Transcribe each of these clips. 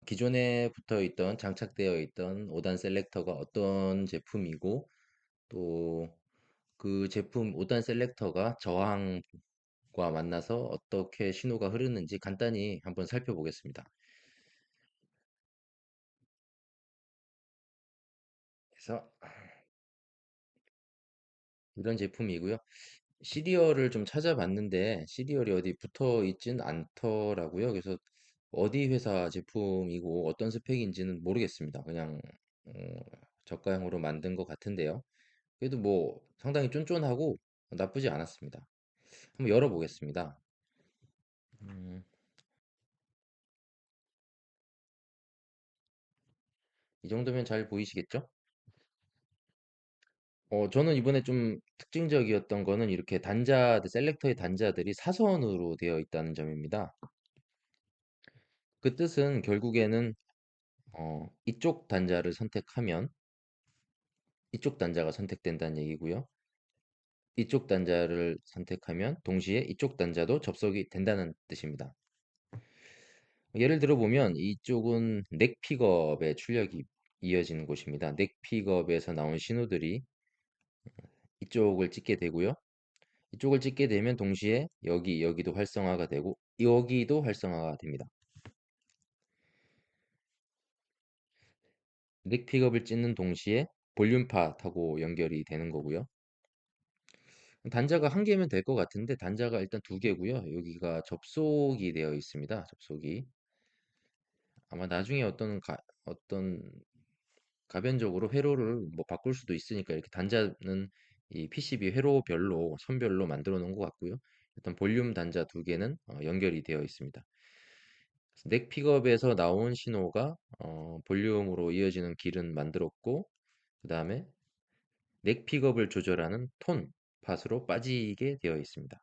기존에 붙어 있던 장착되어 있던 5단 셀렉터가 어떤 제품이고 또 그 제품 5단 셀렉터가 저항과 만나서 어떻게 신호가 흐르는지 간단히 한번 살펴보겠습니다. 그래서 이런 제품이고요. 시리얼을 좀 찾아봤는데 시리얼이 어디 붙어 있진 않더라고요. 그래서 어디 회사 제품이고 어떤 스펙인지는 모르겠습니다. 그냥 어, 저가형으로 만든 것 같은데요. 그래도 뭐 상당히 쫀쫀하고 나쁘지 않았습니다. 한번 열어보겠습니다. 음, 이 정도면 잘 보이시겠죠? 저는 이번에 좀 특징적이었던 거는 이렇게 셀렉터의 단자들이 사선으로 되어 있다는 점입니다. 그 뜻은 결국에는 이쪽 단자를 선택하면 이쪽 단자가 선택된다는 얘기고요. 이쪽 단자를 선택하면 동시에 이쪽 단자도 접속이 된다는 뜻입니다. 예를 들어 보면 이쪽은 넥 픽업의 출력이 이어지는 곳입니다. 넥 픽업에서 나온 신호들이 이쪽을 찍게 되고요. 이쪽을 찍게 되면 동시에 여기도 활성화가 되고 여기도 활성화가 됩니다. 넥 픽업을 찍는 동시에 볼륨팟하고 연결이 되는 거고요. 단자가 한 개면 될 것 같은데 단자가 일단 두 개고요. 여기가 접속이 되어 있습니다. 접속이. 아마 나중에 어떤 가변적으로 회로를 뭐 바꿀 수도 있으니까 이렇게 단자는 이 PCB 회로별로 선별로 만들어 놓은 것 같고요. 일단 볼륨 단자 두 개는 연결이 되어 있습니다. 넥 픽업에서 나온 신호가 볼륨으로 이어지는 길은 만들었고 그 다음에 넥 픽업을 조절하는 톤 팟으로 빠지게 되어 있습니다.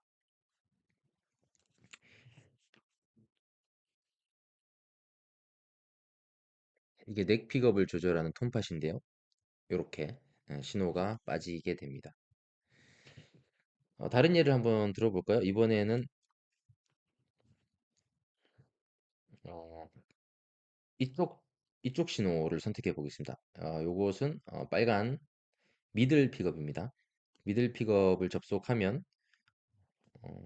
이게 넥 픽업을 조절하는 톤팟인데요. 이렇게 신호가 빠지게 됩니다. 다른 예를 한번 들어볼까요? 이번에는 어, 이쪽 이쪽 신호를 선택해 보겠습니다. 요것은 빨간 미들 픽업입니다. 미들 픽업을 접속하면 어,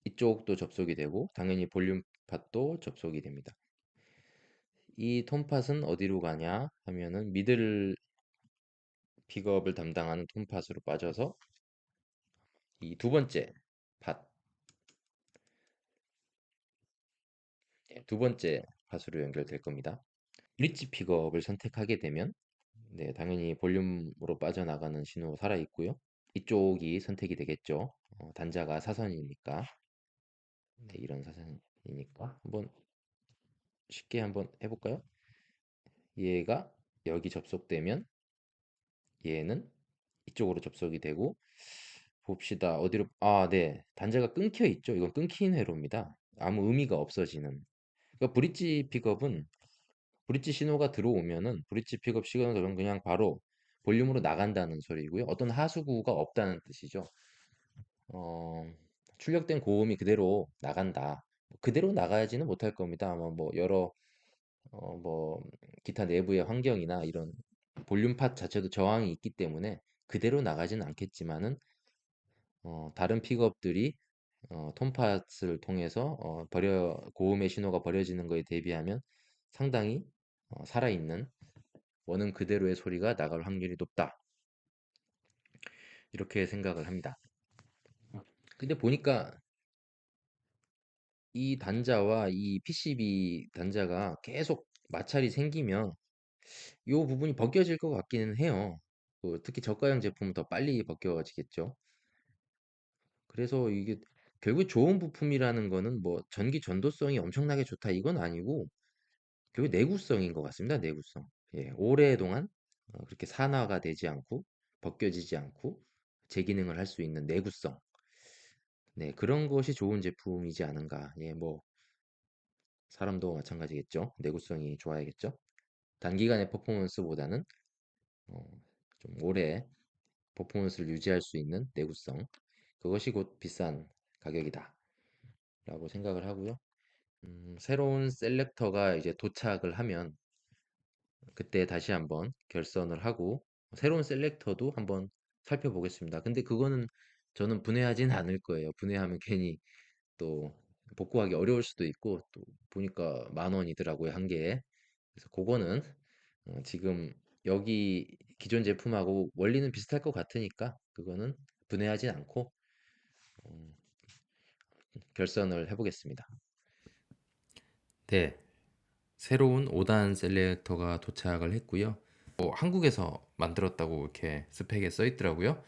이쪽도 접속이 되고 당연히 볼륨 팟도 접속이 됩니다. 이 톤팟은 어디로 가냐 하면은 미들 픽업을 담당하는 톤팟으로 빠져서 이 두 번째 팟, 두 번째 팟으로 연결될 겁니다. 브릿지 픽업을 선택하게 되면 네, 당연히 볼륨으로 빠져나가는 신호 살아 있고요. 이쪽이 선택이 되겠죠. 단자가 사선이니까. 네, 이런 사선이니까. 한번 쉽게 한번 해볼까요? 얘가 여기 접속되면 얘는 이쪽으로 접속이 되고 봅시다. 어디로 네. 단자가 끊겨 있죠. 이건 끊긴 회로입니다. 아무 의미가 없어지는. 그러니까 브릿지 신호가 들어오면은 브릿지 픽업 시그널은 그냥 바로 볼륨으로 나간다는 소리고요. 어떤 하수구가 없다는 뜻이죠. 어, 출력된 고음이 그대로 나간다. 그대로 나가지는 못할 겁니다. 아마 뭐 뭐 기타 내부의 환경이나 이런 볼륨 팟 자체도 저항이 있기 때문에 그대로 나가지는 않겠지만은 다른 픽업들이 톤팟을 통해서 고음의 신호가 버려지는 거에 대비하면 상당히 살아있는 원음 그대로의 소리가 나갈 확률이 높다. 이렇게 생각을 합니다. 근데 보니까 이 단자와 이 PCB 단자가 계속 마찰이 생기면 이 부분이 벗겨질 것 같기는 해요. 특히 저가형 제품은 더 빨리 벗겨지겠죠. 그래서 이게 결국 좋은 부품이라는 거는 뭐 전기 전도성이 엄청나게 좋다 이건 아니고 결국 내구성인 것 같습니다. 내구성. 예, 오랫동안 그렇게 산화가 되지 않고 벗겨지지 않고 재기능을 할 수 있는 내구성. 네, 그런 것이 좋은 제품이지 않은가. 예, 뭐 사람도 마찬가지겠죠. 내구성이 좋아야겠죠. 단기간의 퍼포먼스보다는 어, 좀 오래 퍼포먼스를 유지할 수 있는 내구성. 그것이 곧 비싼 가격이다. 라고 생각을 하고요. 새로운 셀렉터가 이제 도착을 하면 그때 다시 한번 결선을 하고 새로운 셀렉터도 한번 살펴보겠습니다. 근데 그거는 저는 분해하진 않을 거예요. 분해하면 괜히 또 복구하기 어려울 수도 있고 또 보니까 10,000원이더라고요, 한 개에. 그래서 그거는 지금 여기 기존 제품하고 원리는 비슷할 것 같으니까 그거는 분해하진 않고 음, 결선을 해보겠습니다. 네, 새로운 5단 셀렉터가 도착을 했고요. 한국에서 만들었다고 이렇게 스펙에 써 있더라고요.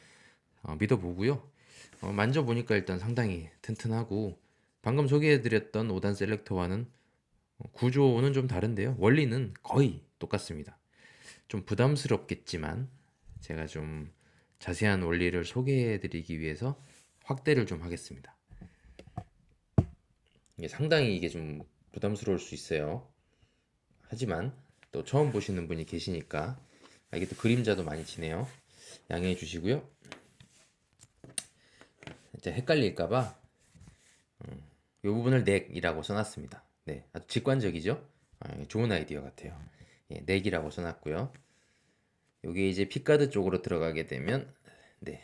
믿어보고요. 만져보니까 일단 상당히 튼튼하고 방금 소개해드렸던 5단 셀렉터와는 구조는 좀 다른데요. 원리는 거의 똑같습니다. 좀 부담스럽겠지만 제가 좀 자세한 원리를 소개해드리기 위해서 확대를 좀 하겠습니다. 이게 상당히 이게 좀 부담스러울 수 있어요. 하지만 또 처음 보시는 분이 계시니까 이게 또 그림자도 많이 지네요. 양해해 주시고요. 진짜 헷갈릴까봐 이 부분을 넥이라고 써놨습니다. 네, 아주 직관적이죠? 좋은 아이디어 같아요. 예, 넥이라고 써놨고요. 이게 이제 픽가드 쪽으로 들어가게 되면 네,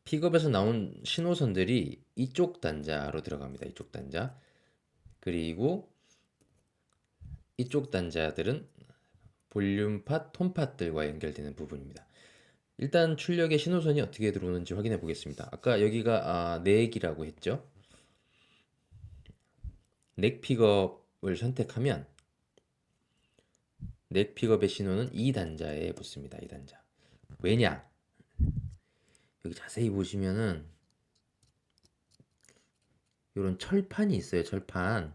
픽업에서 나온 신호선들이 이쪽 단자로 들어갑니다. 이쪽 단자. 그리고 이쪽 단자들은 볼륨팟, 톤팟들과 연결되는 부분입니다. 일단 출력의 신호선이 어떻게 들어오는지 확인해 보겠습니다. 아까 여기가 넥이라고 했죠. 넥 픽업을 선택하면 넥 픽업의 신호는 이 단자에 붙습니다. 이 단자. 왜냐? 여기 자세히 보시면은 이런 철판이 있어요. 철판.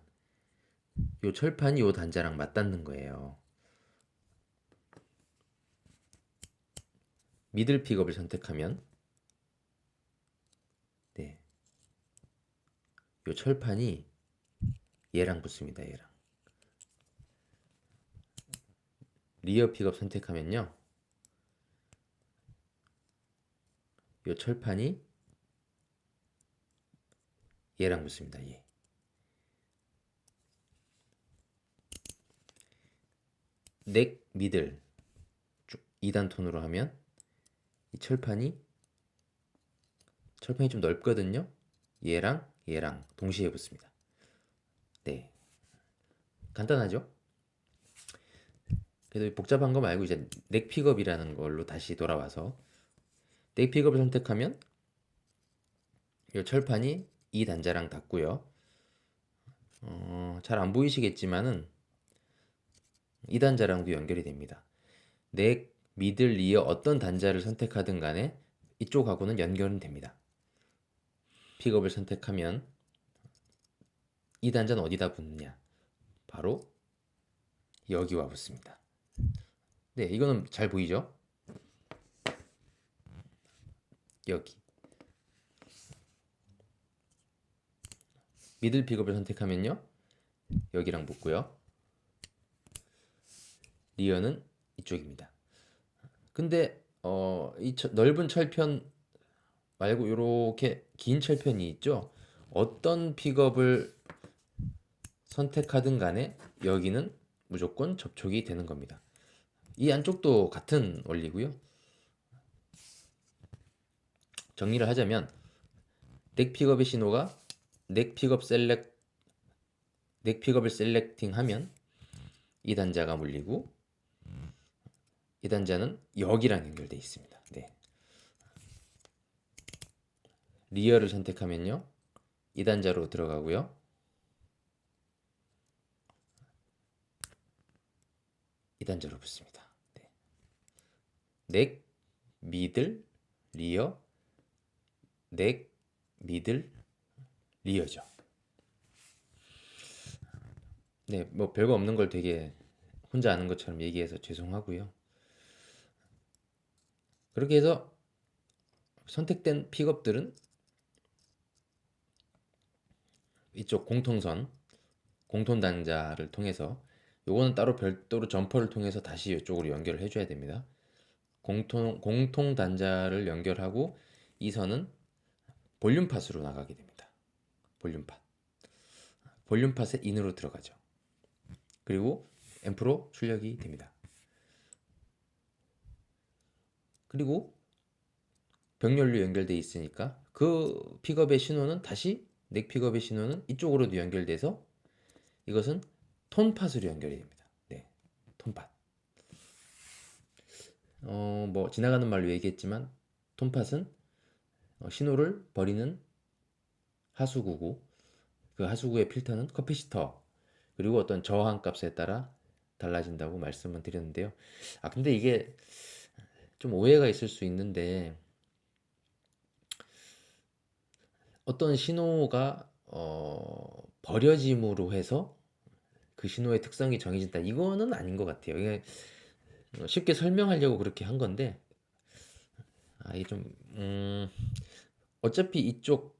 이 철판이 이 단자랑 맞닿는 거예요. 미들 픽업을 선택하면 네, 이 철판이 얘랑 붙습니다. 얘랑. 리어 픽업 선택하면요, 이 철판이 얘랑 붙습니다. 얘. 넥 미들 2단 톤으로 하면 이 철판이 좀 넓거든요. 얘랑 동시에 붙습니다. 네, 간단하죠? 그래도 복잡한 거 말고 이제 넥 픽업이라는 걸로 다시 돌아와서 넥 픽업을 선택하면 이 철판이 이 단자랑 닿고요. 잘 안 보이시겠지만은 이 단자랑도 연결이 됩니다. 넥, 미들, 리어 어떤 단자를 선택하든 간에 이쪽하고는 연결은 됩니다. 픽업을 선택하면 이 단자는 어디다 붙느냐? 바로 여기와 붙습니다. 네, 이거는 잘 보이죠? 여기. 미들 픽업을 선택하면요, 여기랑 붙고요. 리어는 이쪽입니다. 근데 이 넓은 철편 말고 이렇게 긴 철편이 있죠? 어떤 픽업을 선택하든 간에 여기는 무조건 접촉이 되는 겁니다. 이 안쪽도 같은 원리고요. 정리를 하자면 넥 픽업의 신호가 넥 픽업 셀렉 넥 픽업을 셀렉팅하면 이 단자가 물리고 이 단자는 여기랑 연결되어 있습니다. 네. 리어를 선택하면요, 이 단자로 들어가고요. 이 단자로 붙습니다. 네. 넥, 미들, 리어, 넥, 미들, 리어죠. 네, 뭐 별거 없는 걸 되게 혼자 아는 것처럼 얘기해서 죄송하고요. 그렇게 해서 선택된 픽업들은 이쪽 공통선, 공통 단자를 통해서 요거는 따로 별도로 점퍼를 통해서 다시 이쪽으로 연결을 해줘야 됩니다. 공통 단자를 연결하고 이 선은 볼륨팟으로 나가게 됩니다. 볼륨팟. 볼륨팟의 인으로 들어가죠. 그리고 앰프로 출력이 됩니다. 그리고 병렬로 연결되어 있으니까 그 픽업의 신호는 다시 넥 픽업의 신호는 이쪽으로도 연결돼서 이것은 톤팟으로 연결이 됩니다. 네, 톤팟. 뭐 지나가는 말로 얘기했지만 톤팟은 신호를 버리는 하수구고 그 하수구의 필터는 커피시터 그리고 어떤 저항 값에 따라 달라진다고 말씀을 드렸는데요. 근데 이게 좀 오해가 있을 수 있는데 어떤 신호가 버려짐으로 해서 그 신호의 특성이 정해진다. 이거는 아닌 것 같아요. 이게 쉽게 설명하려고 그렇게 한 건데 이게 좀 어차피 이쪽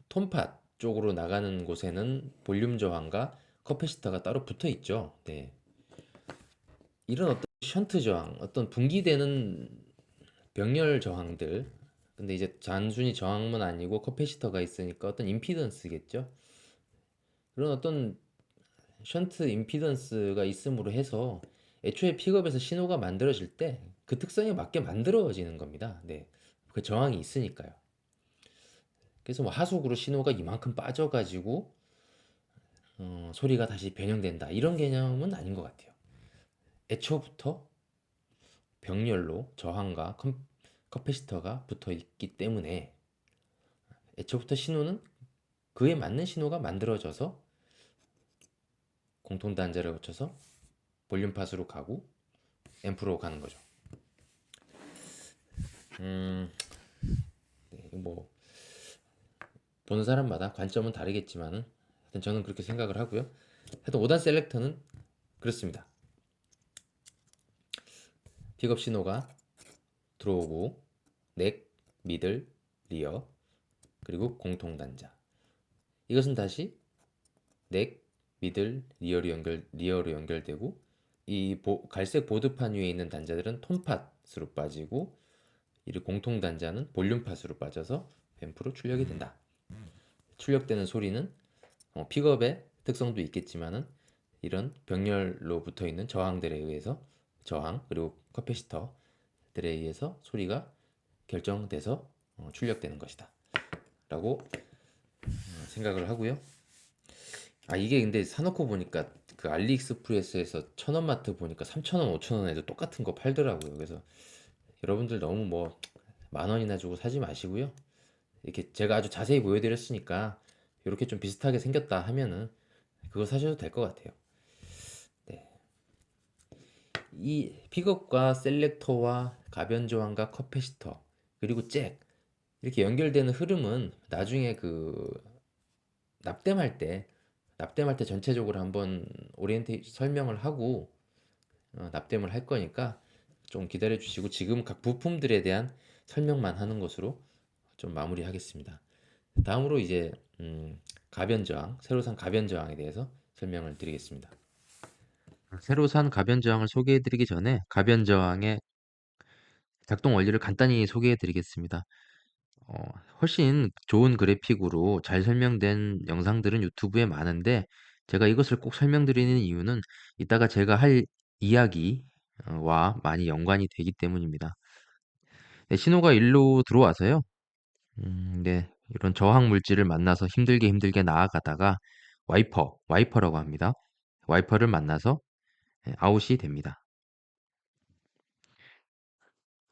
톤팟 쪽으로 나가는 곳에는 볼륨 저항과 커패시터가 따로 붙어 있죠. 네. 이런 어떤 션트 저항, 어떤 분기되는 병렬 저항들. 근데 이제 단순히 저항만 아니고 커패시터가 있으니까 어떤 임피던스겠죠. 그런 어떤 션트 임피던스가 있음으로 해서 애초에 픽업에서 신호가 만들어질 때 그 특성에 맞게 만들어지는 겁니다. 네. 그 저항이 있으니까요. 그래서 뭐 하속으로 신호가 이만큼 빠져가지고 소리가 다시 변형된다. 이런 개념은 아닌 것 같아요. 애초부터 병렬로 저항과 커패시터가 붙어 있기 때문에 애초부터 신호는 그에 맞는 신호가 만들어져서 공통 단자를 거쳐서 볼륨 팟으로 가고 앰프로 가는 거죠. 네, 뭐 보는 사람마다 관점은 다르겠지만은 하여튼 저는 그렇게 생각을 하고요. 하여튼 5단 셀렉터는 그렇습니다. 픽업 신호가 들어오고 넥, 미들, 리어 그리고 공통 단자. 이것은 다시 넥, 미들, 리어로 연결되고 이 갈색 보드판 위에 있는 단자들은 톤팟으로 빠지고 이 공통 단자는 볼륨팟으로 빠져서 앰프로 출력이 된다. 출력되는 소리는 픽업의 특성도 있겠지만은 이런 병렬로 붙어 있는 저항들에 의해서 저항 그리고 커패시터들에 의해서 소리가 결정돼서 출력되는 것이다. 라고 생각을 하고요. 이게 근데 사놓고 보니까 그 알리익스프레스에서 천원마트 보니까 3,000원, 5,000원에도 똑같은 거 팔더라고요. 그래서 여러분들 너무 뭐 만원이나 주고 사지 마시고요. 이렇게 제가 아주 자세히 보여드렸으니까 이렇게 좀 비슷하게 생겼다 하면은 그거 사셔도 될 것 같아요. 네. 이 픽업과 셀렉터와 가변 저항과 커패시터 그리고 잭 이렇게 연결되는 흐름은 나중에 그 납땜할 때 전체적으로 한번 오리엔테이션 설명을 하고 납땜을 할 거니까 좀 기다려 주시고 지금 각 부품들에 대한 설명만 하는 것으로 좀 마무리하겠습니다. 다음으로 이제 가변 저항, 새로 산 가변 저항에 대해서 설명을 드리겠습니다. 새로 산 가변 저항을 소개해 드리기 전에 가변 저항의 작동 원리를 간단히 소개해 드리겠습니다. 어, 훨씬 좋은 그래픽으로 잘 설명된 영상들은 유튜브에 많은데 제가 이것을 꼭 설명드리는 이유는 이따가 제가 할 이야기와 많이 연관이 되기 때문입니다. 네, 신호가 일로 들어와서요. 네, 이런 저항 물질을 만나서 힘들게 나아가다가 와이퍼라고 합니다. 와이퍼를 만나서 아웃이 됩니다.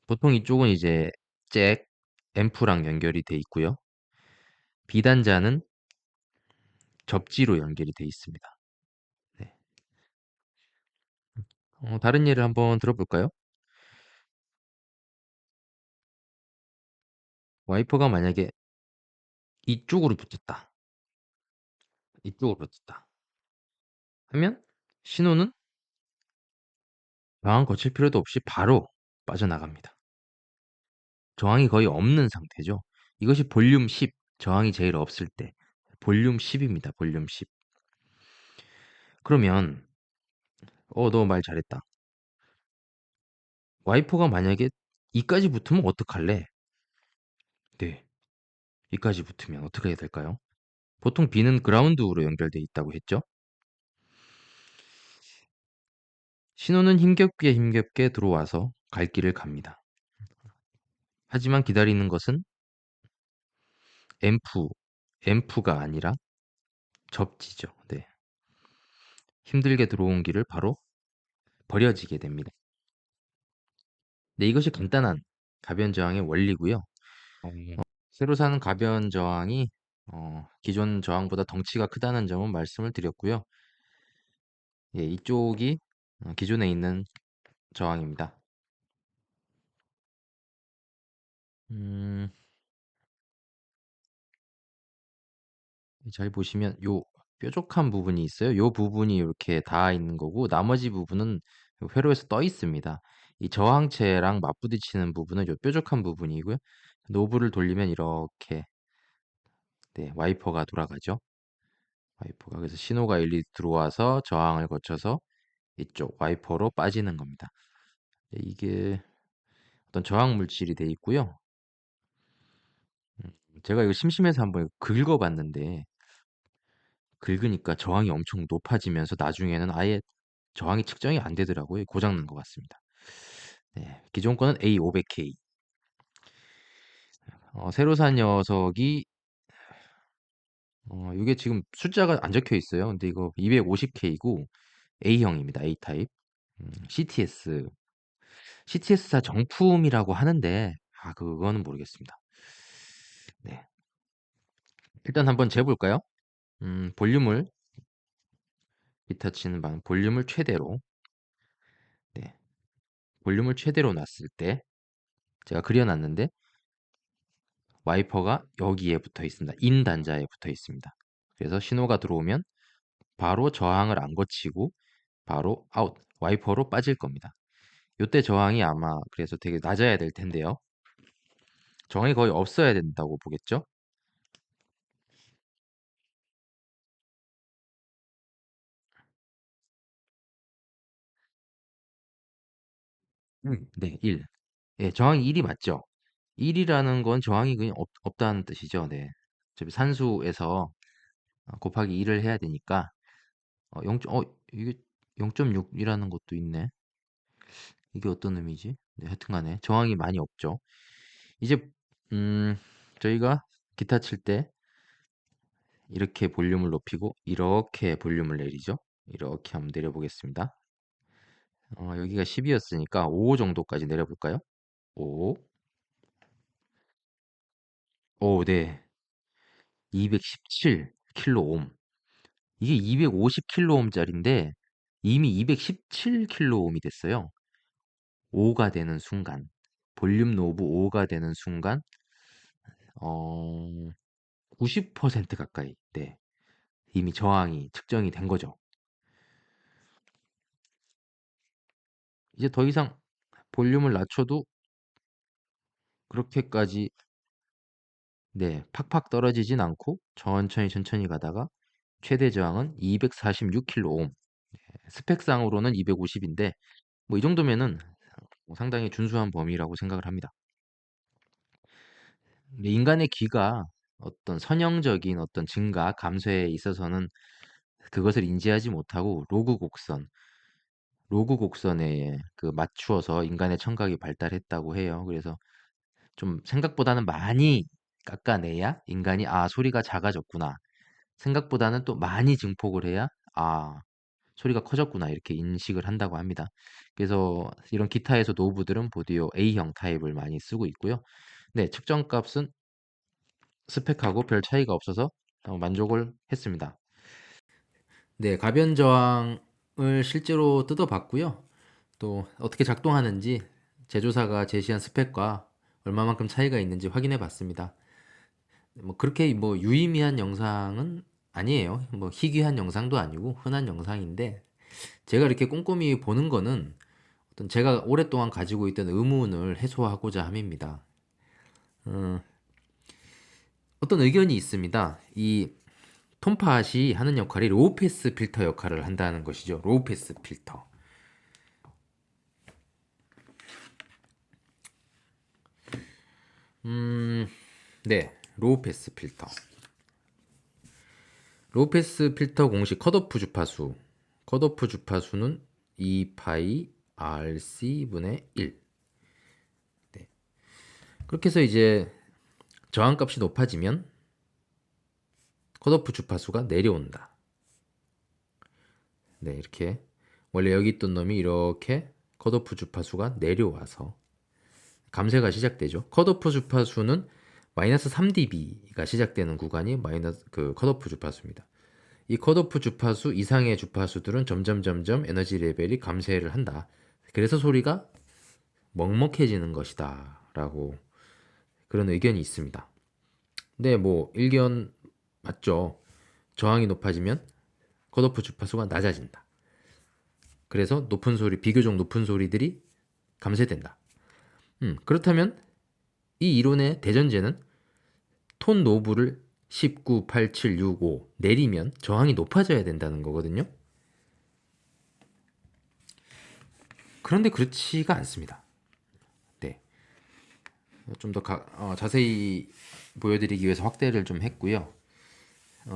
보통 이쪽은 이제 잭, 앰프랑 연결이 돼 있고요. 비단자는 접지로 연결이 돼 있습니다. 네. 다른 예를 한번 들어볼까요? 와이퍼가 만약에 이쪽으로 붙었다. 이쪽으로 붙었다. 하면 신호는 저항 거칠 필요도 없이 바로 빠져나갑니다. 저항이 거의 없는 상태죠. 이것이 볼륨 10, 저항이 제일 없을 때 볼륨 10입니다. 볼륨 10. 그러면 너 말 잘했다. 와이퍼가 만약에 이까지 붙으면 어떡할래? 네. 이까지 붙으면 어떻게 해야 될까요? 보통 B는 그라운드로 연결돼 있다고 했죠? 신호는 힘겹게 들어와서 갈 길을 갑니다. 하지만 기다리는 것은 앰프, 앰프가 아니라 접지죠. 네. 힘들게 들어온 길을 바로 버려지게 됩니다. 네, 이것이 간단한 가변 저항의 원리고요. 새로 사는 가변 저항이 기존 저항보다 덩치가 크다는 점은 말씀을 드렸고요. 예, 이쪽이 기존에 있는 저항입니다. 음, 잘 보시면 요 뾰족한 부분이 있어요. 요 부분이 이렇게 닿아 있는 거고 나머지 부분은 회로에서 떠 있습니다. 이 저항체랑 맞부딪히는 부분은 요 뾰족한 부분이고요. 노브를 돌리면 이렇게 네, 와이퍼가 돌아가죠. 와이퍼가 그래서 신호가 일리 들어와서 저항을 거쳐서 이쪽 와이퍼로 빠지는 겁니다. 네, 이게 어떤 저항 물질이 돼 있고요. 음, 제가 이거 심심해서 한번 긁어봤는데 긁으니까 저항이 엄청 높아지면서 나중에는 아예 저항이 측정이 안 되더라고요. 고장 난 것 같습니다. 네, 기존 거는 A500K. 새로 산 녀석이 이게 지금 숫자가 안 적혀 있어요. 근데 이거 250K고 A형입니다. A 타입. CTS. CTS사 정품이라고 하는데 그거는 모르겠습니다. 네. 일단 한번 재볼까요? 볼륨을 기타 치는 방 볼륨을 최대로 네. 볼륨을 최대로 놨을 때 제가 그려놨는데 와이퍼가 여기에 붙어 있습니다. 인 단자에 붙어 있습니다. 그래서 신호가 들어오면 바로 저항을 안 거치고 바로 아웃 와이퍼로 빠질 겁니다. 이때 저항이 아마 그래서 되게 낮아야 될 텐데요. 저항이 거의 없어야 된다고 보겠죠? 네, 1. 예, 저항이 1이 맞죠? 1이라는 건 저항이 그냥 없다는 뜻이죠. 네. 어차피 산수에서 곱하기 1을 해야 되니까 0. 이게 0.6이라는 것도 있네. 이게 어떤 의미지? 네, 하여튼간에 저항이 많이 없죠. 이제 음, 저희가 기타 칠 때 이렇게 볼륨을 높이고 이렇게 볼륨을 내리죠. 이렇게 한번 내려보겠습니다. 여기가 10이었으니까 5 정도까지 내려볼까요? 5. 오, 네. 217kΩ. 이게 250kΩ짜리인데 이미 217kΩ이 됐어요. 5가 되는 순간, 볼륨 노브 5가 되는 순간, 어, 90% 가까이, 네. 이미 저항이 측정이 된 거죠. 이제 더 이상 볼륨을 낮춰도 그렇게까지 네, 팍팍 떨어지진 않고 천천히 가다가 최대 저항은 246kΩ. 스펙상으로는 250인데 뭐 이 정도면은 상당히 준수한 범위라고 생각을 합니다. 근데 인간의 귀가 어떤 선형적인 어떤 증가, 감소에 있어서는 그것을 인지하지 못하고 로그 곡선에 그 맞추어서 인간의 청각이 발달했다고 해요. 그래서 좀 생각보다는 많이 깎아내야 인간이 소리가 작아졌구나. 생각보다는 또 많이 증폭을 해야 소리가 커졌구나 이렇게 인식을 한다고 합니다. 그래서 이런 기타에서 노브들은 보디오 A형 타입을 많이 쓰고 있고요. 네, 측정값은 스펙하고 별 차이가 없어서 만족을 했습니다. 네, 가변 저항을 실제로 뜯어봤고요. 또 어떻게 작동하는지 제조사가 제시한 스펙과 얼마만큼 차이가 있는지 확인해 봤습니다. 뭐 그렇게 뭐 유의미한 영상은 아니에요. 뭐 희귀한 영상도 아니고 흔한 영상인데 제가 이렇게 꼼꼼히 보는 거는 어떤 제가 오랫동안 가지고 있던 의문을 해소하고자 함입니다. 어, 어떤 의견이 있습니다. 이 톰팟이 하는 역할이 로우 패스 필터 역할을 한다는 것이죠. 로우 패스 필터. 네, 로우 패스 필터. 로우 패스 필터 공식 컷오프 주파수. 컷오프 주파수는 2파이 RC분의 1. 네. 그렇게 해서 이제 저항값이 높아지면 컷오프 주파수가 내려온다. 네, 이렇게 원래 여기 있던 놈이 이렇게 컷오프 주파수가 내려와서 감쇄가 시작되죠. 컷오프 주파수는 마이너스 3dB가 시작되는 구간이 마이너스 그 컷오프 주파수입니다. 이 컷오프 주파수 이상의 주파수들은 점점 에너지 레벨이 감쇄를 한다. 그래서 소리가 먹먹해지는 것이다 라고 그런 의견이 있습니다. 근데 뭐 일견 맞죠. 저항이 높아지면 컷오프 주파수가 낮아진다. 그래서 높은 소리, 비교적 높은 소리들이 감쇄된다. 그렇다면 이 이론의 대전제는 톤 노브를 19, 8, 7, 6, 5 내리면 저항이 높아져야 된다는 거거든요. 그런데 그렇지가 않습니다. 네. 좀 더 자세히 보여드리기 위해서 확대를 좀 했고요.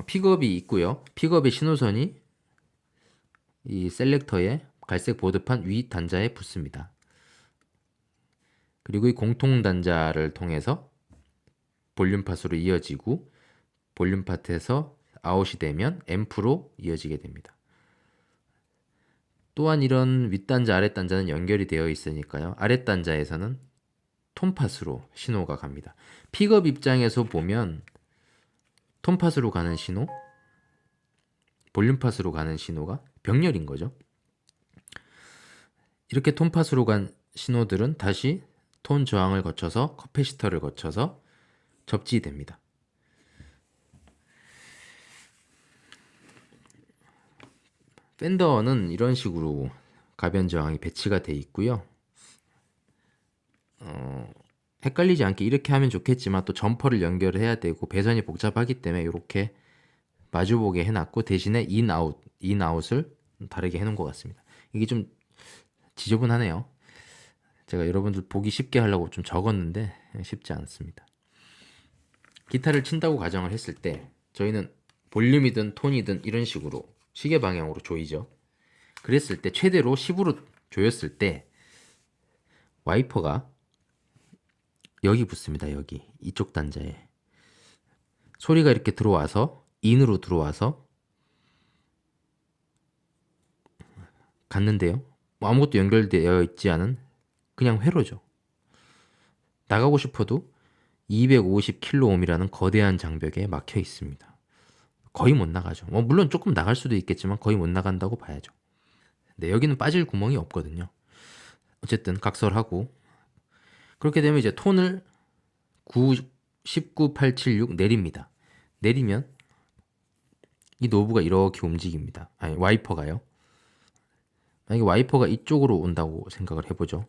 픽업이 있고요. 픽업의 신호선이 이 셀렉터의 갈색 보드판 위 단자에 붙습니다. 그리고 이 공통 단자를 통해서 볼륨 팟으로 이어지고 볼륨 팟에서 아웃이 되면 앰프로 이어지게 됩니다. 또한 이런 윗단자 아랫단자는 연결이 되어 있으니까요. 아랫단자에서는 톤팟으로 신호가 갑니다. 픽업 입장에서 보면 톤팟으로 가는 신호, 볼륨팟으로 가는 신호가 병렬인 거죠. 이렇게 톤팟으로 간 신호들은 다시 톤 저항을 거쳐서 커패시터를 거쳐서 접지됩니다. 팬더는 이런 식으로 가변 저항이 배치가 되어 있고요. 헷갈리지 않게 이렇게 하면 좋겠지만 또 점퍼를 연결해야 되고 배선이 복잡하기 때문에 이렇게 마주보게 해놨고 대신에 인아웃을 다르게 해놓은 것 같습니다. 이게 좀 지저분하네요. 제가 여러분들 보기 쉽게 하려고 좀 적었는데 쉽지 않습니다. 기타를 친다고 가정을 했을 때 저희는 볼륨이든 톤이든 이런 식으로 시계 방향으로 조이죠. 그랬을 때 최대로 10으로 조였을 때 와이퍼가 여기 붙습니다. 여기 이쪽 단자에 소리가 이렇게 들어와서 인으로 들어와서 갔는데요. 아무것도 연결되어 있지 않은 그냥 회로죠. 나가고 싶어도 250kΩ이라는 거대한 장벽에 막혀 있습니다. 거의 못 나가죠. 물론 조금 나갈 수도 있겠지만 거의 못 나간다고 봐야죠. 네, 여기는 빠질 구멍이 없거든요. 어쨌든 각설하고 그렇게 되면 이제 톤을 9, 19, 8, 7, 6 내립니다. 내리면 이 노브가 이렇게 움직입니다. 아니 와이퍼가요. 만약에 와이퍼가 이쪽으로 온다고 생각을 해보죠.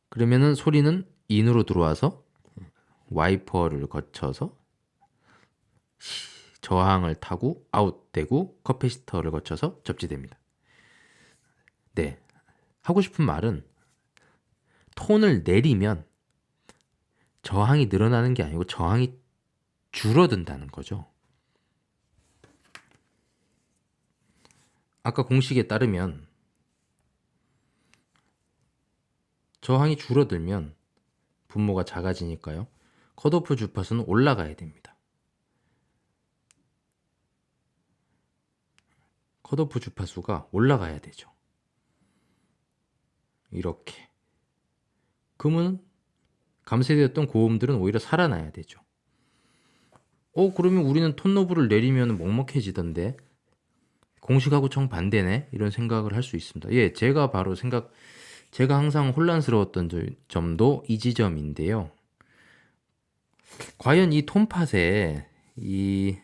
그러면은 소리는 인으로 들어와서 와이퍼를 거쳐서 저항을 타고 아웃되고 커패시터를 거쳐서 접지됩니다. 네, 하고 싶은 말은 톤을 내리면 저항이 늘어나는 게 아니고 저항이 줄어든다는 거죠. 아까 공식에 따르면 저항이 줄어들면 분모가 작아지니까요. 컷오프 주파수는 올라가야 됩니다. 컷오프 주파수가 올라가야 되죠. 이렇게. 그러면 감쇄되었던 고음들은 오히려 살아나야 되죠. 그러면 우리는 톤 노브를 내리면 먹먹해지던데 공식하고 정반대네? 이런 생각을 할 수 있습니다. 예, 제가 항상 혼란스러웠던 점도 이 지점인데요. 과연 이 톤팟에 이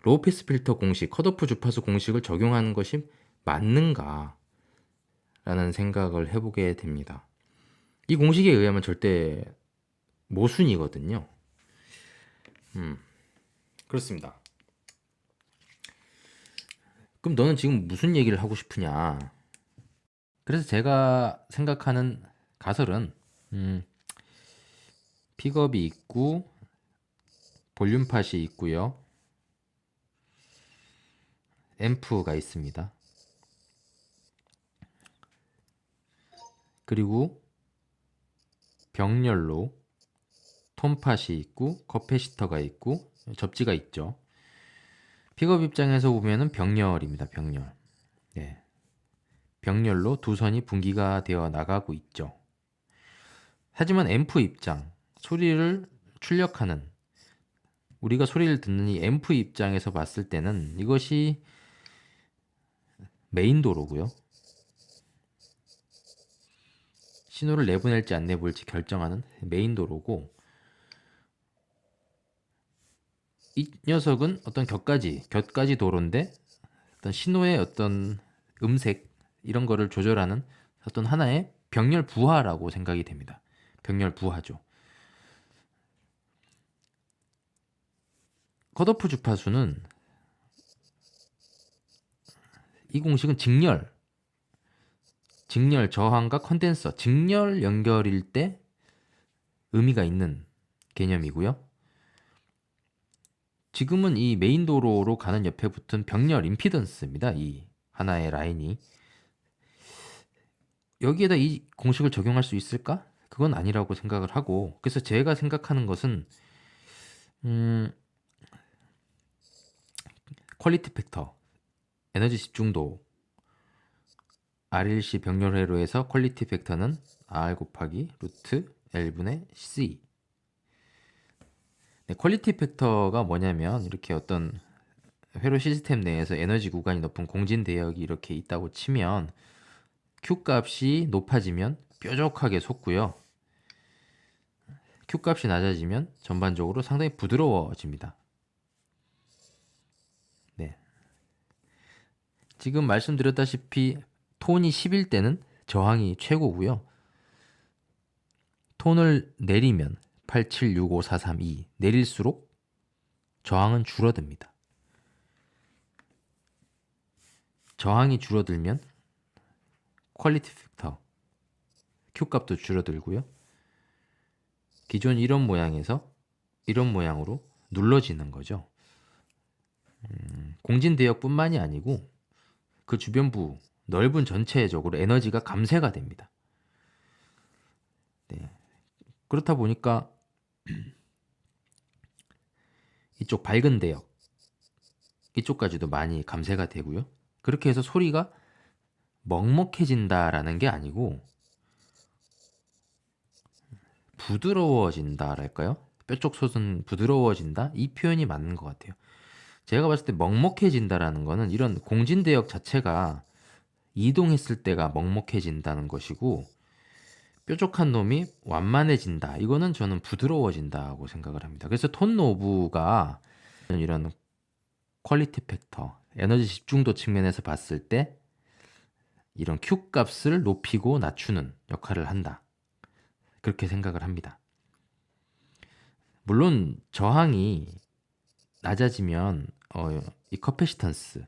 로우 패스 필터 공식, 컷오프 주파수 공식을 적용하는 것이 맞는가? 라는 생각을 해보게 됩니다. 이 공식에 의하면 절대 모순이거든요. 그렇습니다. 그럼 너는 지금 무슨 얘기를 하고 싶으냐? 그래서 제가 생각하는 가설은 픽업이 있고 볼륨 팟이 있고요. 앰프가 있습니다. 그리고 병렬로 톤팟이 있고 커패시터가 있고 접지가 있죠. 픽업 입장에서 보면은 병렬입니다. 병렬. 네. 병렬로 두 선이 분기가 되어 나가고 있죠. 하지만 앰프 입장, 소리를 출력하는, 우리가 소리를 듣는 이 앰프 입장에서 봤을 때는 이것이 메인 도로고요. 신호를 내보낼지 안 내보낼지 결정하는 메인 도로고, 이 녀석은 어떤 곁가지 도로인데 어떤 신호의 어떤 음색 이런 거를 조절하는 어떤 하나의 병렬 부하라고 생각이 됩니다. 병렬 부하죠. 컷오프 주파수는 이 공식은 직렬 저항과 컨덴서, 직렬 연결일 때 의미가 있는 개념이고요. 지금은 이 메인 도로로 가는 옆에 붙은 병렬 임피던스입니다. 이 하나의 라인이. 여기에다 이 공식을 적용할 수 있을까? 그건 아니라고 생각을 하고, 그래서 제가 생각하는 것은 퀄리티 팩터, 에너지 집중도, RLC 병렬회로 해서 퀄리티 팩터는 R 곱하기 루트 L분의 C. 네, 퀄리티 팩터가 뭐냐면 이렇게 어떤 회로 시스템 내에서 에너지 구간이 높은 공진 대역이 이렇게 있다고 치면 Q 값이 높아지면 뾰족하게 솟고요. Q 값이 낮아지면 전반적으로 상당히 부드러워집니다. 네. 지금 말씀드렸다시피 톤이 10일 때는 저항이 최고고요. 톤을 내리면 8765432 내릴수록 저항은 줄어듭니다. 저항이 줄어들면 퀄리티 팩터 Q 값도 줄어들고요. 기존 이런 모양에서 이런 모양으로 눌러지는 거죠. 공진 대역뿐만이 아니고 그 주변부 넓은 전체적으로 에너지가 감쇄가 됩니다. 네. 그렇다 보니까 이쪽 밝은 대역 이쪽까지도 많이 감쇄가 되고요. 그렇게 해서 소리가 먹먹해진다라는 게 아니고 부드러워진다랄까요? 뼈쪽 솟은 부드러워진다? 이 표현이 맞는 것 같아요. 제가 봤을 때 먹먹해진다라는 거는 이런 공진대역 자체가 이동했을 때가 먹먹해진다는 것이고, 뾰족한 놈이 완만해진다. 이거는 저는 부드러워진다고 생각을 합니다. 그래서 톤 노브가 이런 퀄리티 팩터, 에너지 집중도 측면에서 봤을 때 이런 Q 값을 높이고 낮추는 역할을 한다. 그렇게 생각을 합니다. 물론 저항이 낮아지면 이 커패시턴스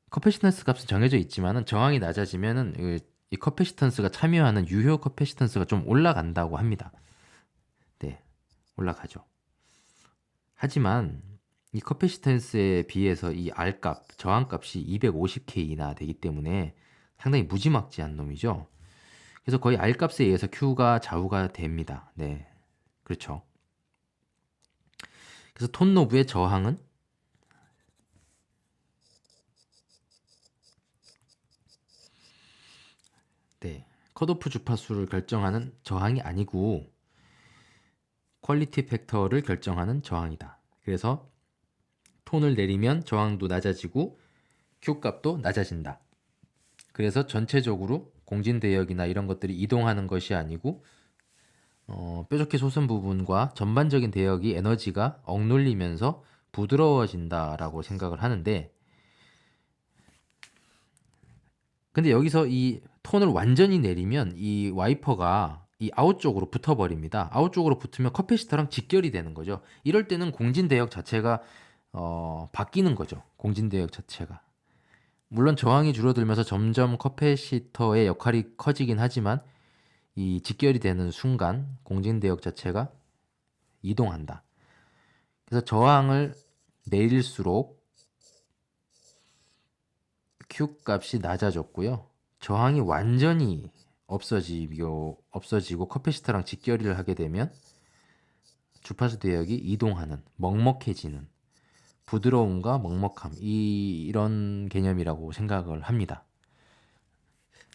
값은 정해져 있지만은 저항이 낮아지면은 이 커패시턴스가 참여하는 유효 커패시턴스가 좀 올라간다고 합니다. 네, 올라가죠. 하지만 이 커패시턴스에 비해서 이 R 값, 저항 값이 250K나 되기 때문에 상당히 무지막지한 놈이죠. 그래서 거의 R 값에 의해서 Q가 좌우가 됩니다. 네, 그렇죠. 그래서 톤 노브의 저항은 네, 컷오프 주파수를 결정하는 저항이 아니고 퀄리티 팩터를 결정하는 저항이다. 그래서 톤을 내리면 저항도 낮아지고 Q 값도 낮아진다. 그래서 전체적으로 공진 대역이나 이런 것들이 이동하는 것이 아니고 뾰족히 솟은 부분과 전반적인 대역이 에너지가 억눌리면서 부드러워진다라고 생각을 하는데, 근데 여기서 이 톤을 완전히 내리면 이 와이퍼가 이 아웃 쪽으로 붙어버립니다. 아웃 쪽으로 붙으면 커패시터랑 직결이 되는 거죠. 이럴 때는 공진 대역 자체가 바뀌는 거죠. 공진 대역 자체가. 물론 저항이 줄어들면서 점점 커패시터의 역할이 커지긴 하지만 이 직결이 되는 순간 공진대역 자체가 이동한다. 그래서 저항을 내릴수록 Q 값이 낮아졌고요. 저항이 완전히 없어지고 커패시터랑 직결을 하게 되면 주파수 대역이 이동하는, 먹먹해지는, 부드러움과 먹먹함, 이런 개념이라고 생각을 합니다.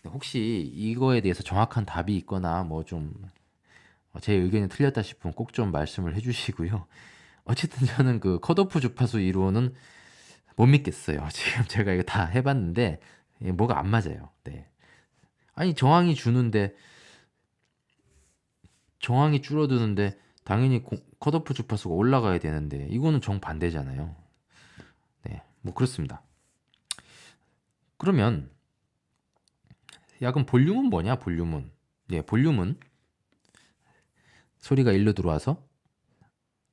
혹시 이거에 대해서 정확한 답이 있거나 뭐 좀 제 의견이 틀렸다 싶으면 꼭 좀 말씀을 해주시고요. 어쨌든 저는 그 컷오프 주파수 이론은 못 믿겠어요. 지금 제가 이거 다 해봤는데 뭐가 안 맞아요. 네. 아니 저항이 줄어드는데 당연히 컷오프 주파수가 올라가야 되는데 이거는 정반대잖아요. 네, 뭐 그렇습니다. 그러면 그럼 볼륨은 뭐냐? 볼륨은 볼륨은 소리가 일로 들어와서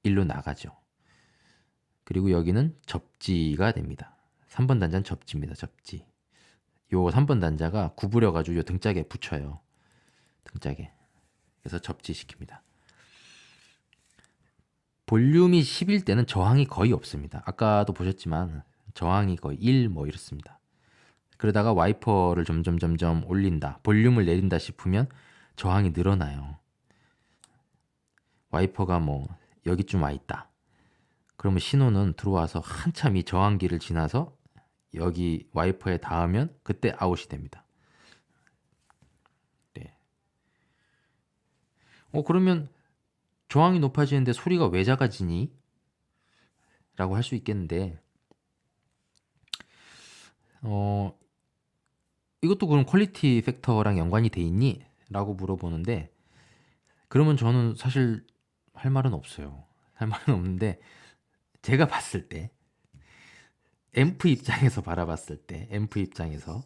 일로 나가죠. 그리고 여기는 접지가 됩니다. 3번 단자는 접지입니다. 접지. 요 3번 단자가 구부려가지고 요 등짝에 붙여요. 등짝에. 그래서 접지시킵니다. 볼륨이 10일 때는 저항이 거의 없습니다. 아까도 보셨지만 저항이 거의 1 뭐 이렇습니다. 그러다가 와이퍼를 점점 올린다. 볼륨을 내린다 싶으면 저항이 늘어나요. 와이퍼가 뭐 여기쯤 와 있다. 그러면 신호는 들어와서 한참 이 저항기를 지나서 여기 와이퍼에 닿으면 그때 아웃이 됩니다. 네. 그러면 저항이 높아지는데 소리가 왜 작아지니? 라고 할 수 있겠는데 이것도 그럼 퀄리티 팩터랑 연관이 돼 있니? 라고 물어보는데 그러면 저는 사실 할 말은 없어요. 할 말은 없는데 제가 봤을 때 앰프 입장에서 바라봤을 때 앰프 입장에서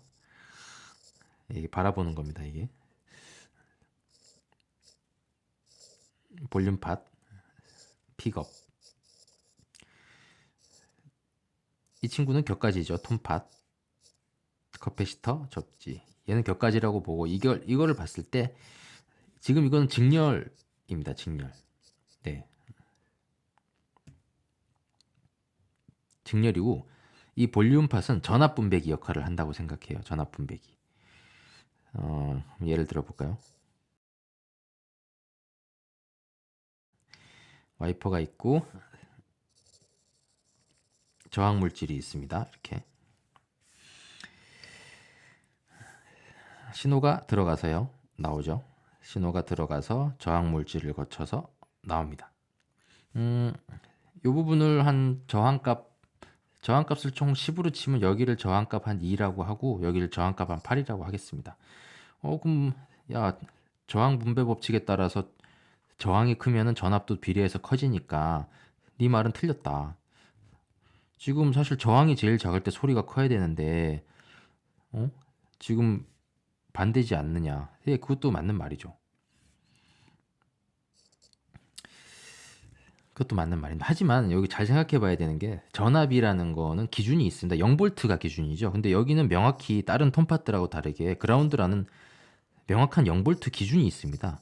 이게 바라보는 겁니다. 이게 볼륨 팟, 픽업. 이 친구는 격가지죠. 톤팟, 커패시터, 접지. 얘는 격가지라고 보고 이거를 봤을 때 지금 이거는 직렬입니다. 직렬. 네. 직렬이고 이 볼륨 팟은 전압 분배기 역할을 한다고 생각해요. 전압 분배기. 예를 들어 볼까요? 와이퍼가 있고 저항 물질이 있습니다. 이렇게 신호가 들어가서요. 나오죠. 신호가 들어가서 저항 물질을 거쳐서 나옵니다. 이 부분을 한 저항값을 총 10으로 치면 여기를 저항값 한 2라고 하고 여기를 저항값 한 8이라고 하겠습니다. 그럼 저항 분배 법칙에 따라서 저항이 크면은 전압도 비례해서 커지니까 네 말은 틀렸다. 지금 사실 저항이 제일 작을 때 소리가 커야 되는데 지금 반대지 않느냐. 그것도 맞는 말이죠. 그것도 맞는 말입니다. 하지만 여기 잘 생각해 봐야 되는 게 전압이라는 거는 기준이 있습니다. 0볼트가 기준이죠. 근데 여기는 명확히 다른 톤파트라고 다르게 그라운드라는 명확한 0볼트 기준이 있습니다.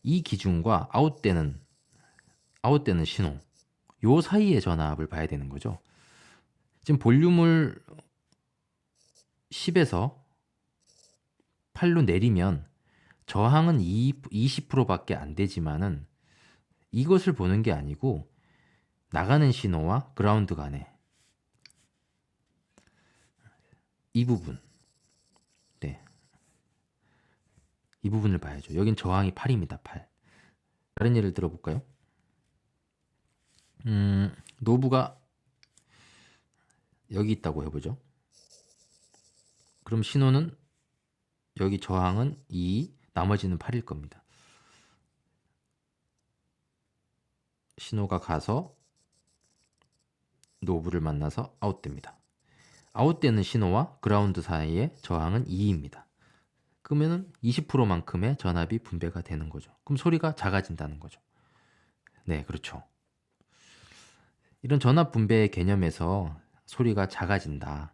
이 기준과 아웃되는 신호 요 사이의 전압을 봐야 되는 거죠. 지금 볼륨을 10에서 8로 내리면 저항은 20%밖에 안 되지만은 이것을 보는 게 아니고 나가는 신호와 그라운드 간에 이 부분, 네, 이 부분을 봐야죠. 여긴 저항이 8입니다. 8. 다른 예를 들어볼까요? 노브가 여기 있다고 해보죠. 그럼 신호는 여기 저항은 2, 나머지는 8일 겁니다. 신호가 가서 노브를 만나서 아웃됩니다. 아웃되는 신호와 그라운드 사이의 저항은 2입니다. 그러면은 20%만큼의 전압이 분배가 되는 거죠. 그럼 소리가 작아진다는 거죠. 네, 그렇죠. 이런 전압 분배의 개념에서 소리가 작아진다.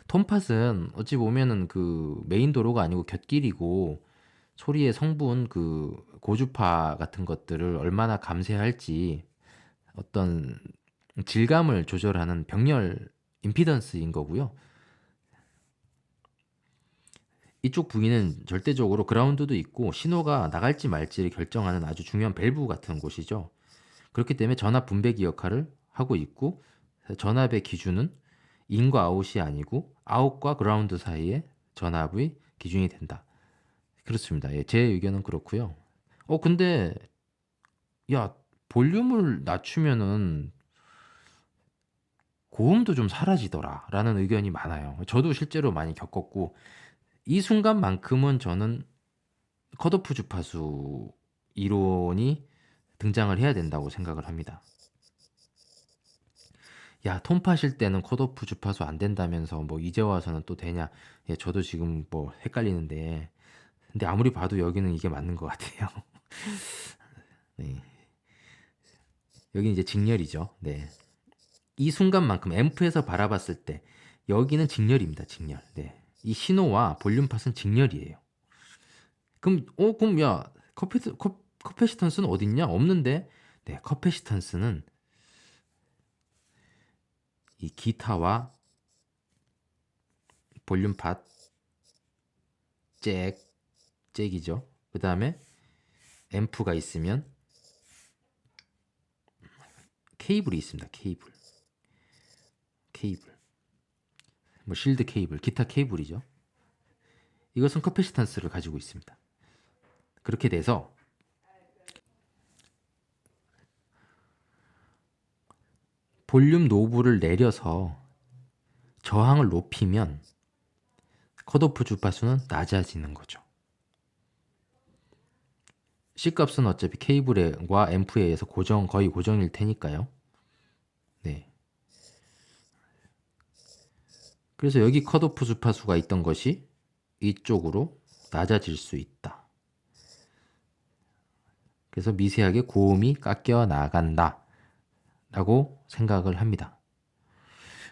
톤팟은 어찌 보면은 그 메인 도로가 아니고 곁길이고 소리의 성분 그 고주파 같은 것들을 얼마나 감쇄할지 어떤 질감을 조절하는 병렬 임피던스인 거고요. 이쪽 부위는 절대적으로 그라운드도 있고 신호가 나갈지 말지를 결정하는 아주 중요한 밸브 같은 곳이죠. 그렇기 때문에 전압 분배기 역할을 하고 있고 전압의 기준은 인과 아웃이 아니고 아웃과 그라운드 사이의 전압의 기준이 된다. 그렇습니다. 예, 제 의견은 그렇고요. 근데 야, 볼륨을 낮추면은 고음도 좀 사라지더라 라는 의견이 많아요. 저도 실제로 많이 겪었고 이 순간만큼은 저는 컷오프 주파수 이론이 등장을 해야 된다고 생각을 합니다. 야, 톤 파실 때는 컷오프 주파수 안 된다면서 뭐 이제 와서는 또 되냐? 예, 저도 지금 뭐 헷갈리는데 근데 아무리 봐도 여기는 이게 맞는 것 같아요. 네. 여기 이제 직렬이죠. 네. 이 순간만큼 앰프에서 바라봤을 때 여기는 직렬입니다. 직렬. 네. 이 신호와 볼륨 팟은 직렬이에요. 그럼 야, 커패시턴스는 어딨냐? 없는데. 네, 커패시턴스는 이 기타와 볼륨 팟 잭이죠. 그 다음에 앰프가 있으면 케이블이 있습니다. 케이블. 뭐 실드 케이블, 기타 케이블이죠. 이것은 커패시턴스를 가지고 있습니다. 그렇게 돼서 볼륨 노브를 내려서 저항을 높이면 컷오프 주파수는 낮아지는 거죠. C값은 어차피 케이블과 앰프에 의해서 거의 고정일 테니까요. 네. 그래서 여기 컷오프 주파수가 있던 것이 이쪽으로 낮아질 수 있다. 그래서 미세하게 고음이 깎여 나간다 라고 생각을 합니다.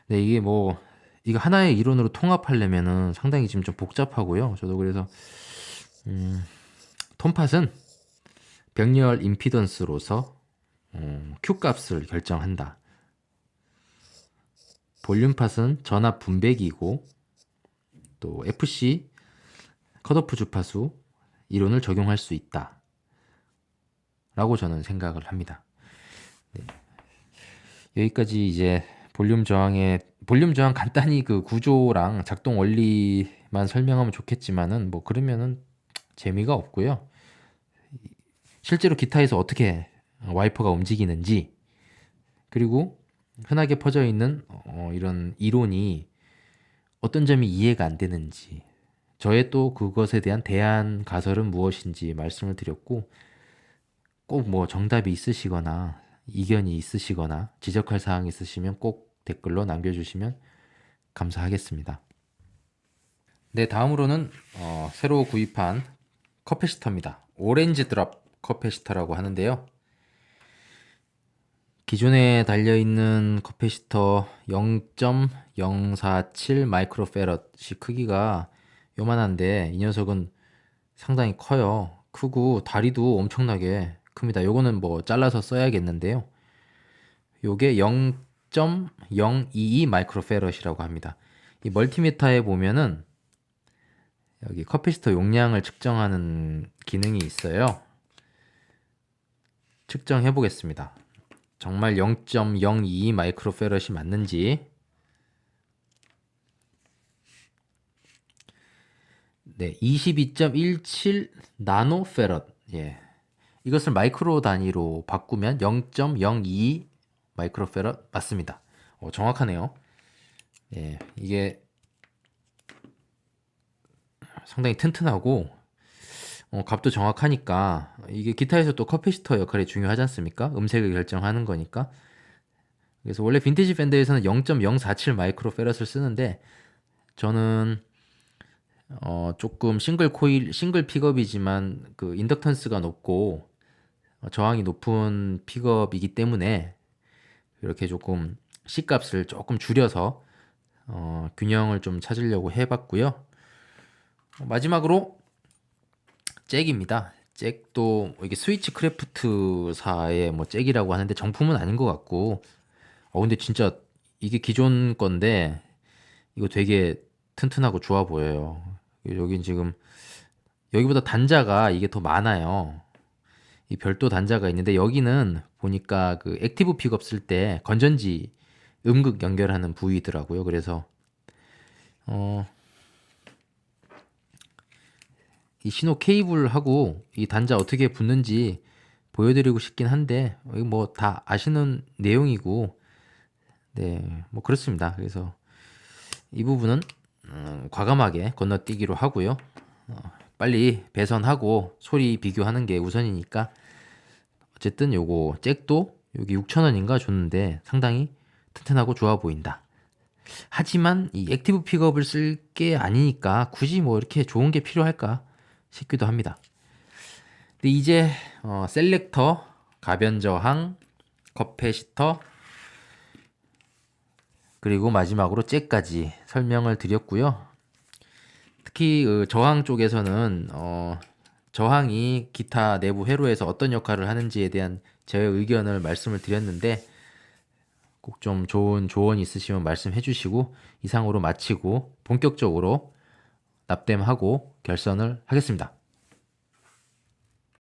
네, 이거 하나의 이론으로 통합하려면은 상당히 지금 좀 복잡하고요. 저도 그래서 톤팟은 병렬 임피던스로서 Q값을 결정한다. 볼륨팟은 전압 분배기고 또 FC 컷오프 주파수 이론을 적용할 수 있다 라고 저는 생각을 합니다. 네. 여기까지 이제 볼륨 저항 간단히 그 구조랑 작동 원리만 설명하면 좋겠지만은 뭐 그러면은 재미가 없고요. 실제로 기타에서 어떻게 와이퍼가 움직이는지 그리고 흔하게 퍼져 있는 이런 이론이 어떤 점이 이해가 안 되는지 저의 또 그것에 대한 대안 가설은 무엇인지 말씀을 드렸고 꼭 뭐 정답이 있으시거나 이견이 있으시거나 지적할 사항이 있으시면 꼭 댓글로 남겨주시면 감사하겠습니다. 네, 다음으로는 새로 구입한 커패시터입니다. 오렌지 드랍 커패시터라고 하는데요. 기존에 달려있는 커패시터 0.047 마이크로페럿이 크기가 요만한데 이 녀석은 상당히 커요. 크고 다리도 엄청나게 큽니다. 요거는 뭐 잘라서 써야겠는데요. 요게 0.022 마이크로페럿이라고 합니다. 이 멀티미터에 보면은 여기 커패시터 용량을 측정하는 기능이 있어요. 측정해 보겠습니다. 정말 0.022 마이크로페럿이 맞는지. 네, 22.17 나노페럿. 예. 이것을 마이크로 단위로 바꾸면 0.02 마이크로페럿 맞습니다. 정확하네요. 예, 이게 상당히 튼튼하고 값도 정확하니까 이게 기타에서 또 커패시터 역할이 중요하지 않습니까? 음색을 결정하는 거니까. 그래서 원래 빈티지 밴드에서는 0.047 마이크로페럿을 쓰는데 저는 조금 싱글 픽업이지만 그 인덕턴스가 높고 저항이 높은 픽업이기 때문에 이렇게 조금 C값을 조금 줄여서 균형을 좀 찾으려고 해봤고요. 마지막으로 잭입니다. 잭도 이게 스위치크래프트사의 뭐 잭이라고 하는데 정품은 아닌 것 같고, 근데 진짜 이게 기존 건데 이거 되게 튼튼하고 좋아 보여요. 여긴 지금 여기보다 단자가 이게 더 많아요. 이 별도 단자가 있는데 여기는 보니까 그 액티브 픽업 쓸 때 건전지 음극 연결하는 부위더라고요. 그래서 어, 이 신호 케이블하고 이 단자 어떻게 붙는지 보여드리고 싶긴 한데 이거 뭐 다 아시는 내용이고, 네, 뭐 그렇습니다. 그래서 이 부분은 과감하게 건너뛰기로 하고요. 빨리 배선하고 소리 비교하는 게 우선이니까, 어쨌든 요거 잭도 여기 6,000원인가 줬는데 상당히 튼튼하고 좋아 보인다. 하지만 이 액티브 픽업을 쓸 게 아니니까 굳이 뭐 이렇게 좋은 게 필요할까 싶기도 합니다. 근데 이제 셀렉터, 가변 저항, 커패시터, 그리고 마지막으로 잭까지 설명을 드렸고요. 특히 그 저항 쪽에서는 저항이 기타 내부 회로에서 어떤 역할을 하는지에 대한 제 의견을 말씀을 드렸는데, 꼭 좀 좋은 조언 있으시면 말씀해 주시고 이상으로 마치고 본격적으로 납땜하고 결선을 하겠습니다.